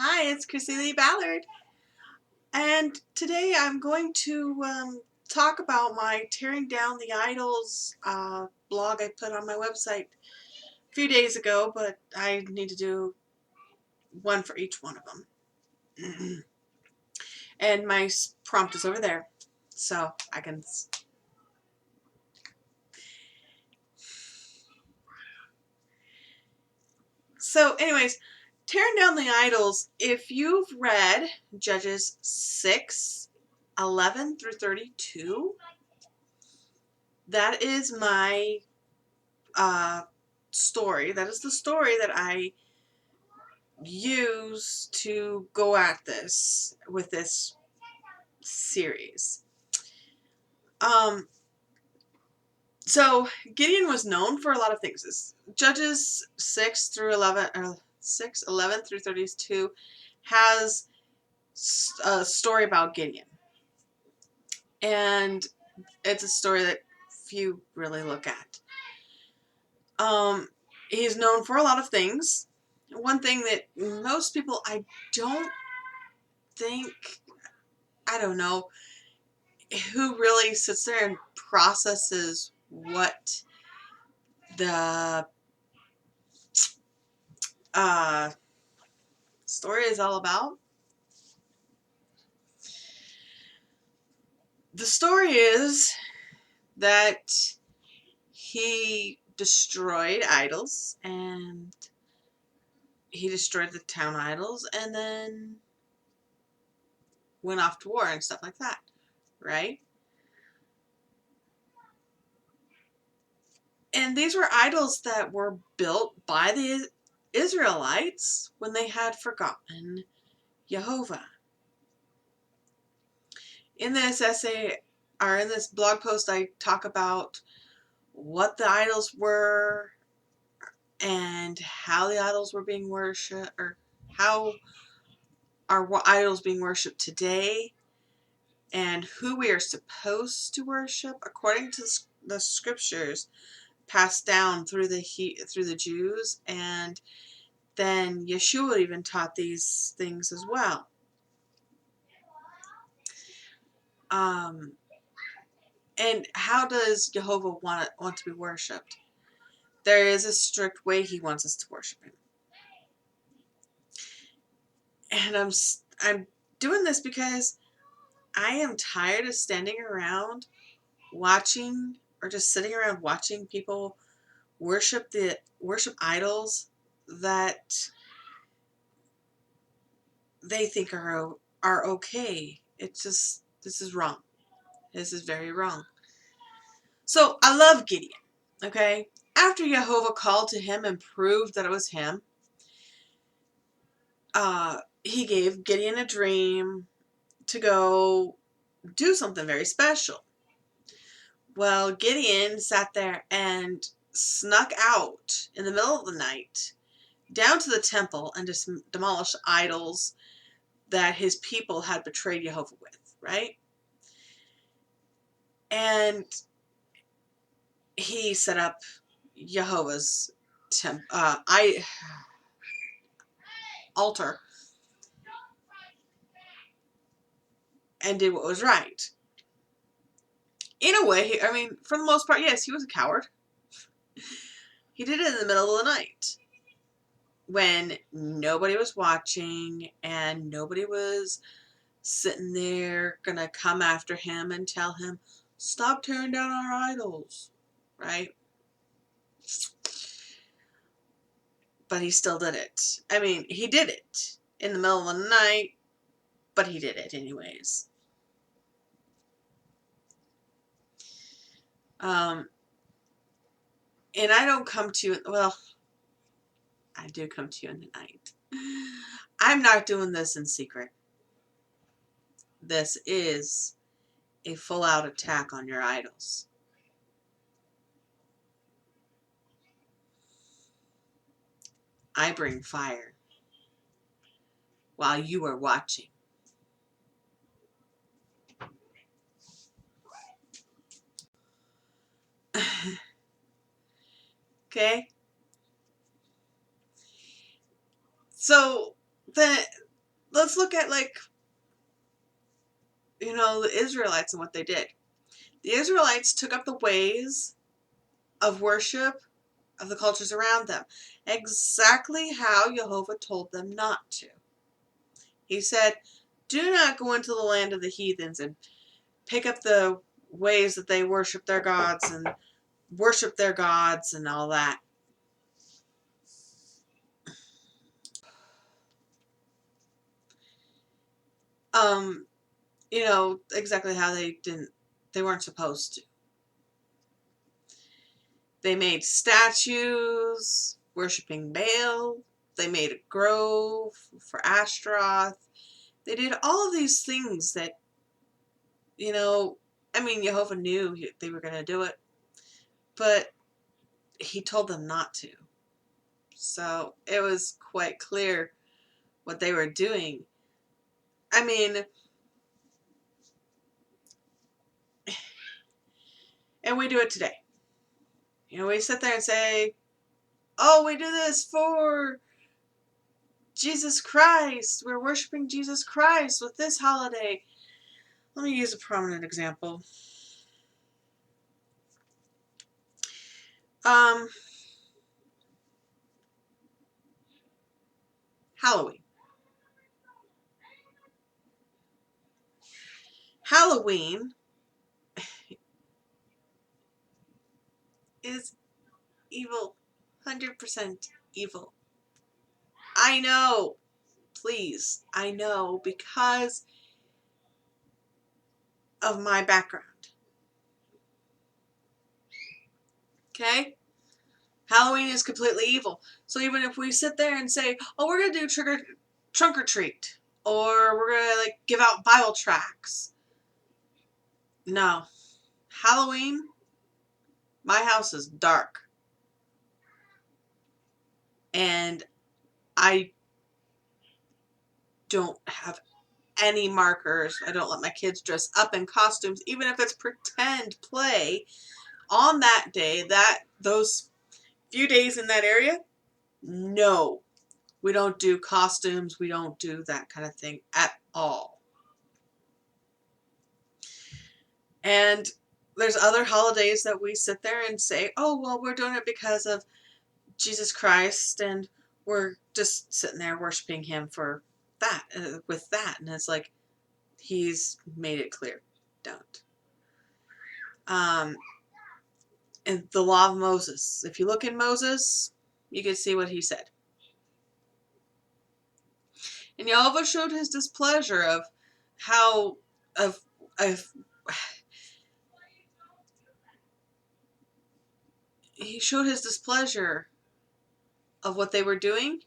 Hi, it's Chrissy Lee Ballard, and today I'm going to talk about my Tearing Down the Idols blog I put on my website a few days ago, but I need to do one for each one of them. And my prompt is over there, so I can... So anyways, Tearing Down the Idols, if you've read Judges 6:11 through 32, that is my story. That is the story that I use to go at this with this series. So Gideon was known for a lot of things. Judges 6:11 through 32 has a story about Gideon, and it's a story that few really look at. He's known for a lot of things. One thing that most people, I don't know who really sits there and processes what the story is all about. The story is that he destroyed idols, and he destroyed the town idols, and then went off to war and stuff like that, right? And these were idols that were built by the Israelites when they had forgotten Jehovah. In this essay, or in this blog post, I talk about what the idols were and how the idols were being worshipped, or how are idols being worshipped today, and who we are supposed to worship according to the scriptures passed down through the Jews, and then Yeshua even taught these things as well. And how does Jehovah want to be worshipped? There is a strict way he wants us to worship him. And I'm doing this because I am tired of standing around watching, or just sitting around watching people worship idols that they think are okay. It's just, this is wrong. This is very wrong. So I love Gideon. Okay? After Jehovah called to him and proved that it was him, he gave Gideon a dream to go do something very special. Well, Gideon sat there and snuck out in the middle of the night down to the temple and just demolished idols that his people had betrayed Jehovah with, right? And he set up Jehovah's altar and did what was right. In a way, for the most part, yes, he was a coward. He did it in the middle of the night when nobody was watching and nobody was sitting there gonna come after him and tell him, stop tearing down our idols, right? But he still did it. He did it in the middle of the night, but he did it anyways. And I don't come to you, well, I do come to you in the night. I'm not doing this in secret. This is a full-out attack on your idols. I bring fire while you are watching. Okay? So, let's look at, like, the Israelites and what they did. The Israelites took up the ways of worship of the cultures around them, exactly how Jehovah told them not to. He said, do not go into the land of the heathens and pick up the ways that they worship their gods and all that. Exactly how they weren't supposed to. They made statues worshiping Baal. They made a grove for Ashtaroth. They did all of these things that, Jehovah knew they were going to do it, but he told them not to. So it was quite clear what they were doing. I mean, and we do it today. We sit there and say, oh, we do this for Jesus Christ. We're worshiping Jesus Christ with this holiday. Let me use a prominent example. Halloween. Halloween is evil. 100% evil. I know. Please. I know, because of my background. Okay? Halloween is completely evil. So even if we sit there and say, oh, we're going to do trunk or treat, or we're going to give out Bible tracts. No. Halloween, my house is dark. And I don't have any markers. I don't let my kids dress up in costumes, even if it's pretend play on that day, those few days in that area. No, we don't do costumes. We don't do that kind of thing at all. And there's other holidays that we sit there and say, oh, well, we're doing it because of Jesus Christ, and we're just sitting there worshiping him for that, with that. And it's like, he's made it clear. Don't. And the law of Moses. If you look in Moses, you can see what he said. And Jehovah showed his displeasure of how, of he showed his displeasure of what they were doing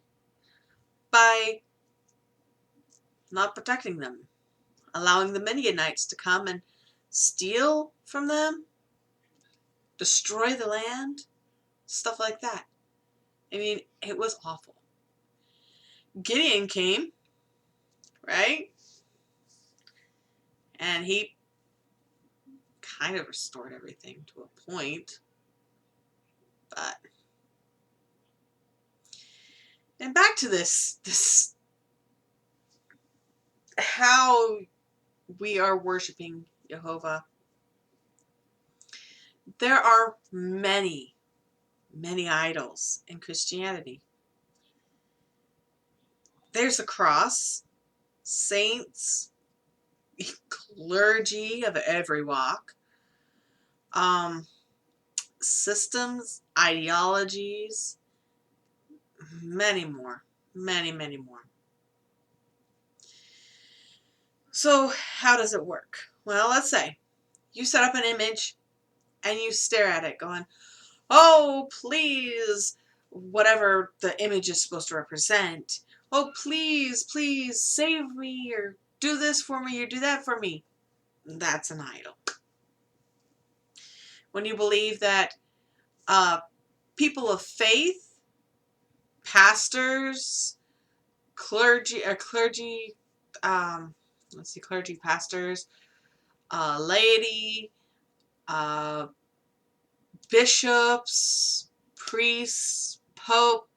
by not protecting them, allowing the Midianites to come and steal from them, destroy the land, stuff like that. I mean, it was awful. Gideon came, right? And he kind of restored everything to a point. But, and back to this how we are worshiping Jehovah. There are many, many idols in Christianity. There's the cross, saints, clergy of every walk, systems, ideologies, many more. Many, many more. So how does it work? Well, let's say you set up an image and you stare at it going, oh, please, whatever the image is supposed to represent. Oh, please, please save me, or do this for me, or do that for me. That's an idol. When you believe that people of faith, pastors, clergy, clergy, pastors, laity, bishops, priests, popes,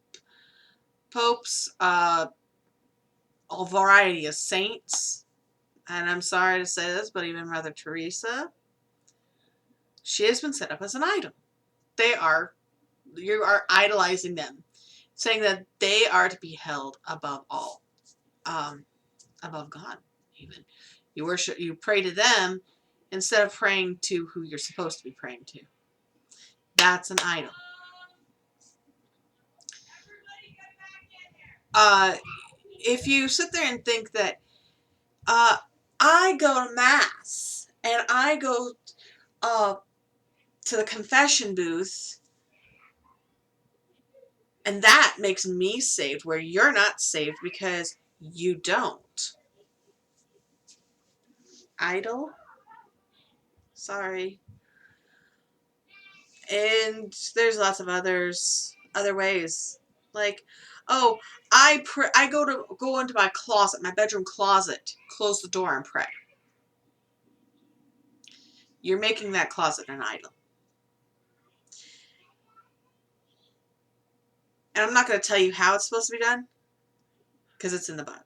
a variety of saints. And I'm sorry to say this, but even Mother Teresa, she has been set up as an idol. You are idolizing them, saying that they are to be held above all, above God even. You pray to them instead of praying to who you're supposed to be praying to. That's an idol. If you sit there and think that I go to Mass and I go to the confession booth and that makes me saved, where you're not saved because you don't. Idol? Sorry. And there's lots of other ways. Like, oh, I go into my closet, my bedroom closet, close the door and pray. You're making that closet an idol. And I'm not going to tell you how it's supposed to be done, because it's in the Bible.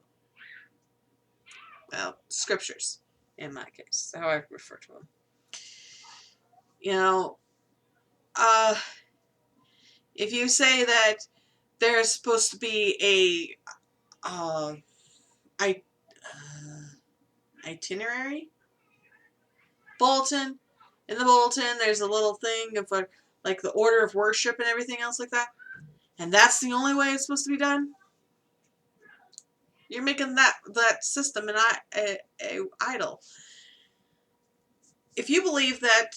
Well, scriptures, in my case, how I refer to them. You know, if you say that there's supposed to be a itinerary bulletin, in the bulletin there's a little thing of like the order of worship and everything else like that, and that's the only way it's supposed to be done, you're making that system an idol. If you believe that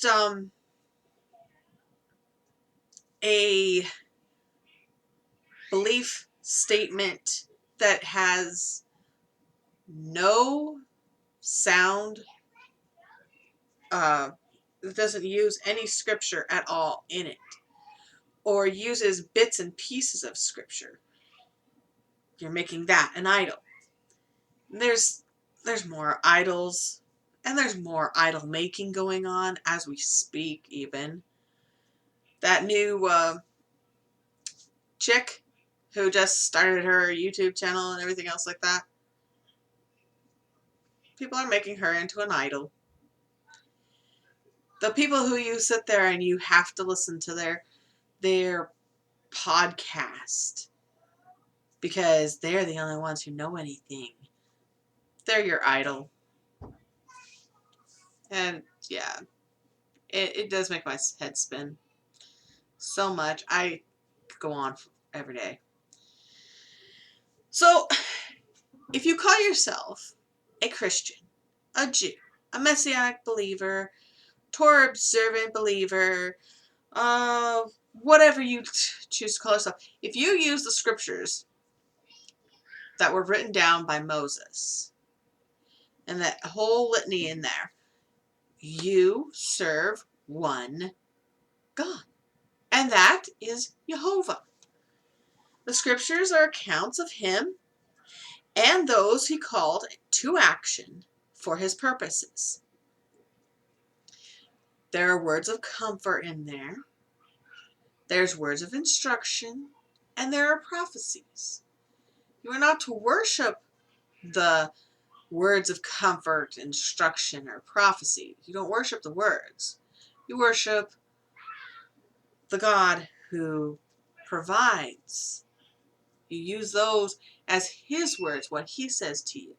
a belief statement that has no sound, that doesn't use any scripture at all in it, or uses bits and pieces of scripture, you're making that an idol. There's more idols, and there's more idol making going on as we speak even. That new chick who just started her YouTube channel and everything else like that, people are making her into an idol. The people who you sit there and you have to listen to their podcast because they're the only ones who know anything, they're your idol. And yeah, it does make my head spin so much. I could go on every day. So, if you call yourself a Christian, a Jew, a Messianic believer, Torah observant believer, whatever you choose to call yourself, if you use the scriptures that were written down by Moses and that whole litany in there, you serve one God, and that is Jehovah. The scriptures are accounts of him and those he called to action for his purposes. There are words of comfort in there. There's words of instruction, and there are prophecies. You are not to worship the words of comfort, instruction, or prophecy. You don't worship the words. You worship the God who provides. You use those as his words, what he says to you.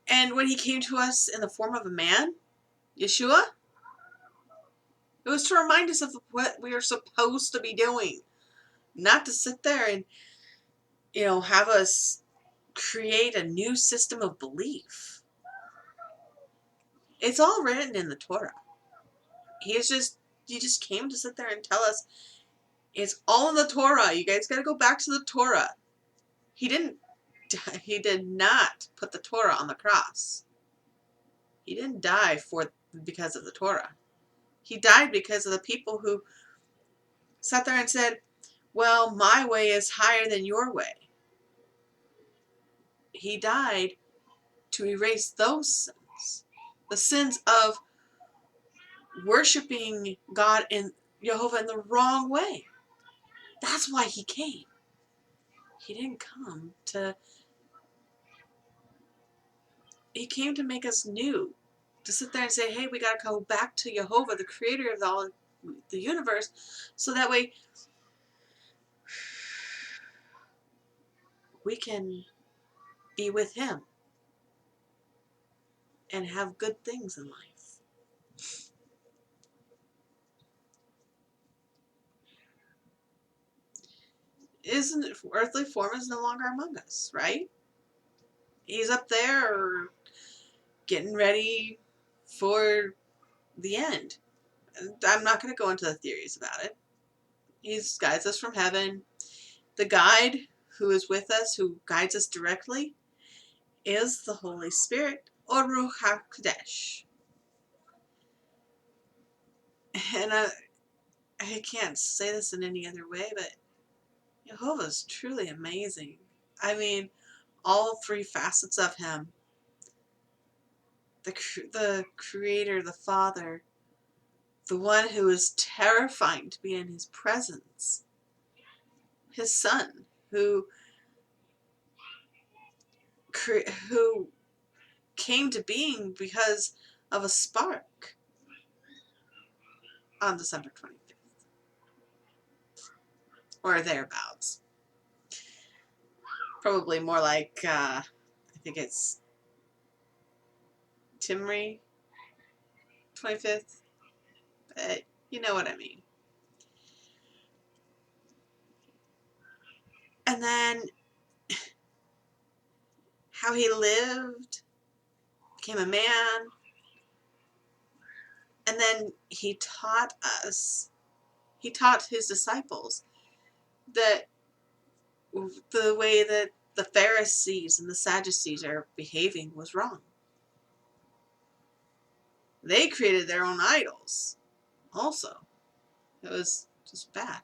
And when he came to us in the form of a man, Yeshua, it was to remind us of what we are supposed to be doing. Not to sit there and, have us create a new system of belief. It's all written in the Torah. He just came to sit there and tell us it's all in the Torah. You guys got to go back to the Torah. He did not put the Torah on the cross. He didn't die because of the Torah. He died because of the people who sat there and said, well, my way is higher than your way. He died to erase those sins. The sins of worshiping God and Jehovah in the wrong way. That's why he came. He didn't come to, he came to make us new. To sit there and say, hey, we got to go back to Jehovah, the creator of all the universe, so that way we can be with him and have good things in life. Isn't earthly form is no longer among us, right? He's up there getting ready for the end. I'm not going to go into the theories about it. He guides us from heaven. The guide who is with us, who guides us directly, is the Holy Spirit, or Ruach HaKodesh. And I can't say this in any other way, but Jehovah is truly amazing. I mean, all three facets of him. The Creator, the Father, the one who is terrifying to be in his presence, his Son, who came to being because of a spark on December 25th, or thereabouts. Probably more like, I think it's Timri 25th, but you know what I mean. And then how he lived, became a man, and then he taught his disciples that the way that the Pharisees and the Sadducees are behaving was wrong. They created their own idols also. It was just bad.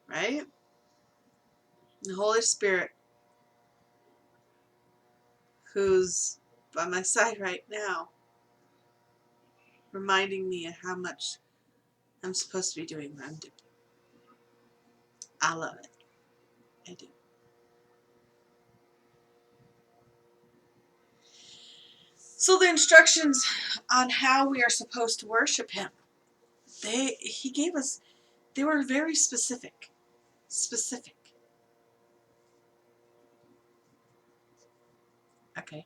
Right? The Holy Spirit, who's by my side right now, reminding me of how much I'm supposed to be doing what I'm doing. I love it. I do. So the instructions on how we are supposed to worship him, he gave us, they were very specific. Specific. Okay.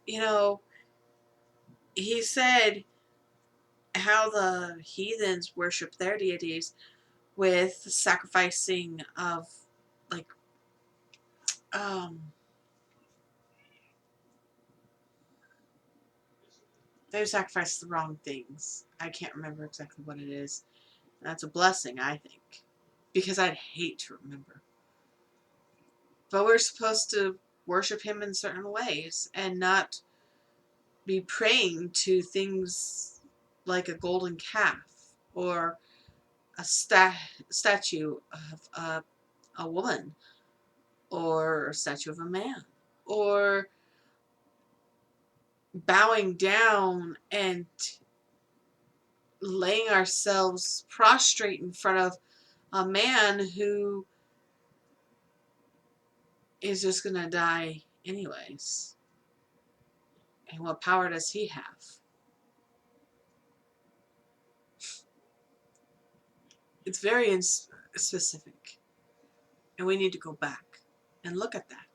You know, he said how the heathens worship their deities with sacrificing of, like, they sacrifice the wrong things. I can't remember exactly what it is. That's a blessing, I think, because I'd hate to remember. But we're supposed to worship him in certain ways and not be praying to things like a golden calf or a statue of a woman or a statue of a man, or bowing down and laying ourselves prostrate in front of a man who is just going to die anyways. And what power does he have? It's very specific. And we need to go back and look at that.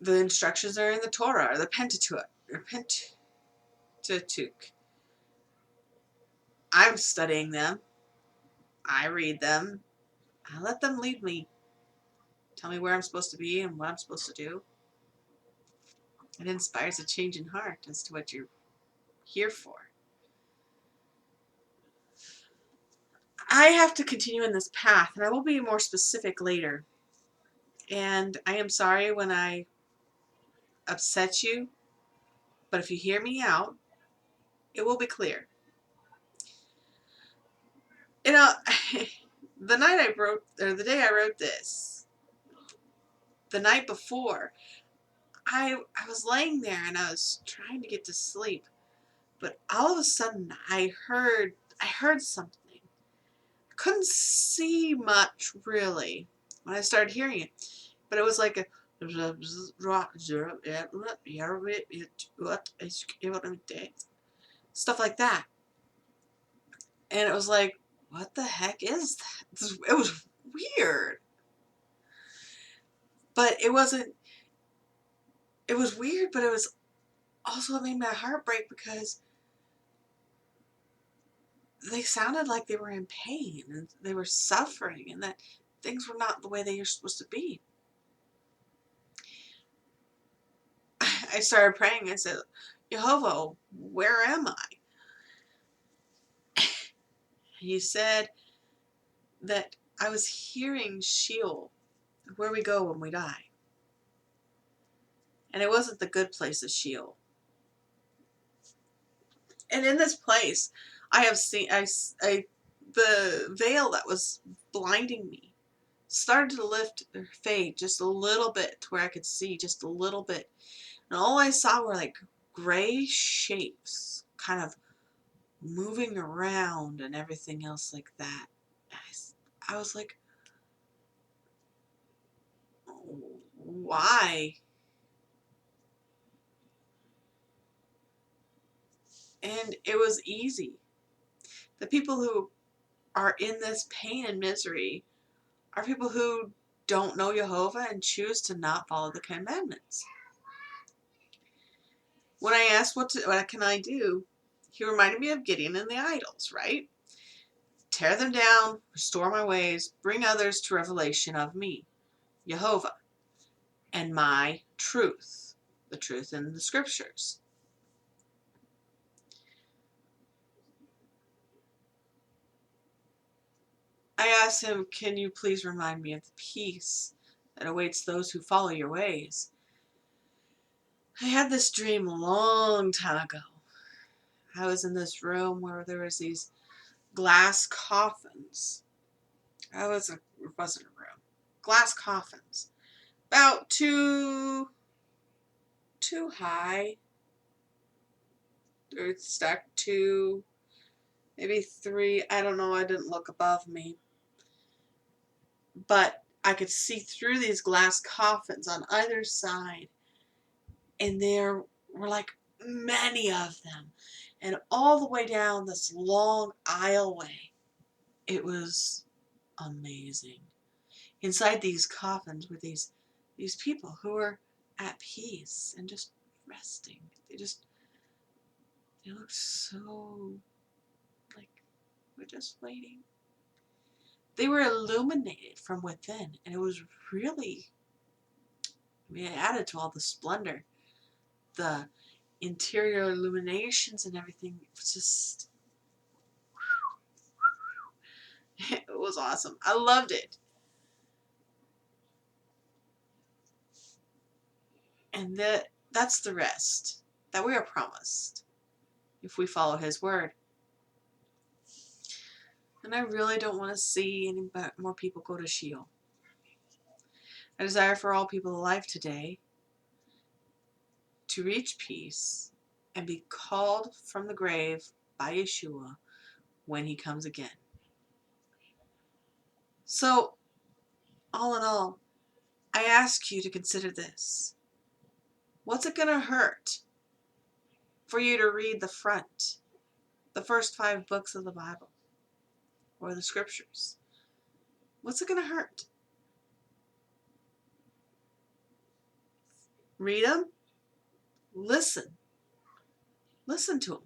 The instructions are in the Torah, or the Pentateuch. I'm studying them. I read them. I let them lead me. Tell me where I'm supposed to be and what I'm supposed to do. It inspires a change in heart as to what you're here for. I have to continue in this path, and I will be more specific later. And I am sorry when I upset you, but if you hear me out, it will be clear. You know, the day I wrote this, the night before, I was laying there and I was trying to get to sleep, but all of a sudden I heard something. I couldn't see much really when I started hearing it, but it was like a stuff like that, and it was like, what the heck is that? It was weird, but it wasn't. It was weird, but it was also, it made my heart break because they sounded like they were in pain and they were suffering and that things were not the way they were supposed to be. I started praying. I said, Jehovah, where am I? He said that I was hearing Sheol, where we go when we die. And it wasn't the good place of Sheol. And in this place, I have seen, the veil that was blinding me started to lift or fade just a little bit to where I could see just a little bit. And all I saw were like gray shapes kind of moving around and everything else like that. I was like, why? And it was easy. The people who are in this pain and misery are people who don't know Jehovah and choose to not follow the commandments. When I asked what can I do, he reminded me of Gideon and the idols, right? Tear them down, restore my ways, bring others to revelation of me, Jehovah, and my truth, the truth in the scriptures. I asked him, can you please remind me of the peace that awaits those who follow your ways? I had this dream a long time ago. I was in this room where there was these glass coffins. It wasn't a room. Glass coffins. About too high. They're stacked two, maybe three. I don't know. I didn't look above me. But I could see through these glass coffins on either side. And there were like many of them. And all the way down this long aisleway. It was amazing. Inside these coffins were these people who were at peace and just resting. They looked so like we're just waiting. They were illuminated from within, and it was really, it added to all the splendor. The interior illuminations and everything, it was just, it was awesome. I loved it. And that's the rest that we are promised if we follow his word. And I really don't want to see any more people go to Sheol. I desire for all people alive today to reach peace and be called from the grave by Yeshua when he comes again. So, all in all, I ask you to consider this. What's it going to hurt for you to read the first 5 books of the Bible or the scriptures? What's it going to hurt? Read them. Listen to them.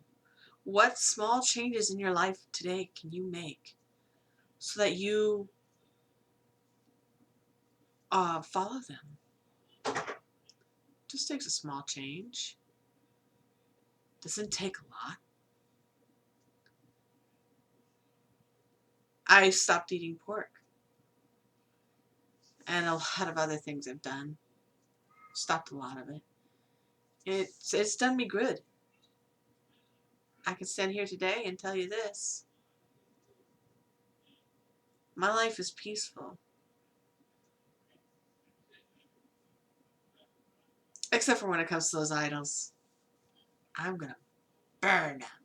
What small changes in your life today can you make so that you follow them? Just takes a small change. Doesn't take a lot. I stopped eating pork. And a lot of other things I've done. Stopped a lot of it. It's done me good. I can stand here today and tell you this. My life is peaceful. Except for when it comes to those idols. I'm gonna burn them.